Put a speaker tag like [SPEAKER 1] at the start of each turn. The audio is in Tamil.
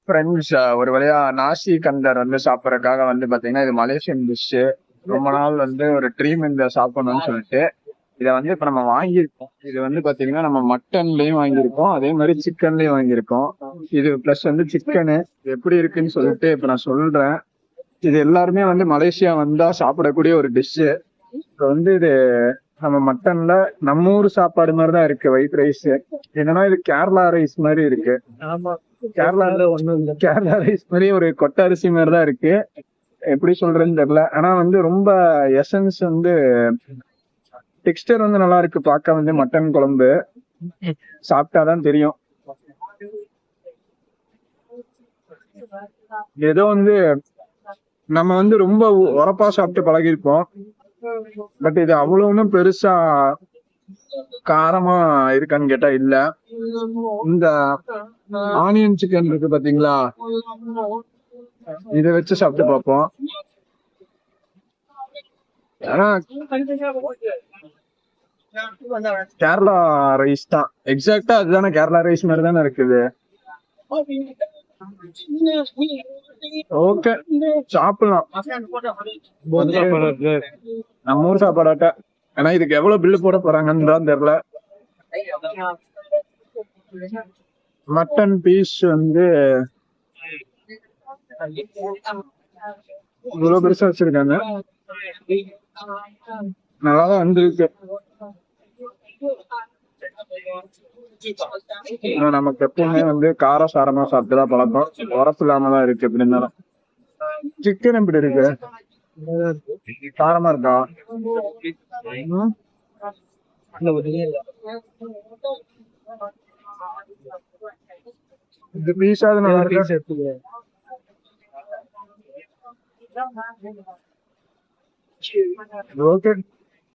[SPEAKER 1] ஃப்ரெண்ட்ஸ் ஒரு வழியா நாசி கந்தர் வந்து சாப்பிட்றதுக்காக வந்து பாத்தீங்கன்னா இது மலேசியன் டிஷ். ரொம்ப நாள் வந்து ஒரு ட்ரீம் இந்த சாப்பிடணும்னு சொல்லிட்டு இதை வந்து இப்ப நம்ம வாங்கியிருக்கோம். இது வந்து பாத்தீங்கன்னா நம்ம மட்டன்லயும் வாங்கியிருக்கோம், அதே மாதிரி சிக்கன்லயும் வாங்கியிருக்கோம். இது பிளஸ் வந்து சிக்கனு எப்படி இருக்குன்னு சொல்லிட்டு இப்ப நான் சொல்றேன். இது எல்லாருமே வந்து மலேசியா வந்தா சாப்பிடக்கூடிய ஒரு டிஷ். இப்ப வந்து இது நம்ம மட்டன்ல நம்ம ஊர் சாப்பாடு மாதிரிதான் இருக்கு. ஒயிட் ரைஸ் என்னன்னா இது கேரளா ரைஸ் மாதிரி இருக்கு. கேரளா ரைஸ் மாதிரி ஒரு கொட்டை அரிசி மாதிரிதான் இருக்கு. எப்படி சொல்றேன்னு தெரியல. ஆனா வந்து ரொம்ப எசன்ஸ் வந்து டெக்ஸ்டர் வந்து நல்லா இருக்கு. பார்க்க வந்து மட்டன் குழம்பு சாப்பிட்டாதான் தெரியும். ஏதோ வந்து நம்ம வந்து ரொம்ப உரப்பா சாப்பிட்டு பழகிருப்போம். பட் இது அவ்வளவு பெருசா காரமா இருக்கான்னு கேட்டா இல்ல. இந்த ஆனியன் சிக்கன் இருக்கு பாத்தீங்களா, இதை வச்சு சாப்பிட்டு பார்ப்போம். ஆனா கேரளா ரைஸ் தான் எக்ஸாக்டா. அதுதானே கேரளா ரைஸ் மாதிரி தானே இருக்குது. ஓகே, சாப்பிடலாம். நம்ம ஊர் சாப்பாடாட்ட. ஆனா இதுக்கு எவ்வளவு பில்லு போட போறாங்கன்னு தான் தெரியல. மட்டன் பீஸ் வந்து இவ்வளவு பெருசா வச்சிருக்காங்க. நல்லாதான் வந்திருக்கு. நமக்கு எப்பவுமே வந்து காரசாரமா சாப்பிட்டுதான் பழக்கம். உரப்பு இல்லாம தான் இருக்கு. எப்படி இருந்தாலும் சிக்கன் எப்படி இருக்கு? காரமா இருக்கா? இது பீஸாவது நல்லா இருக்கு. ஓகே.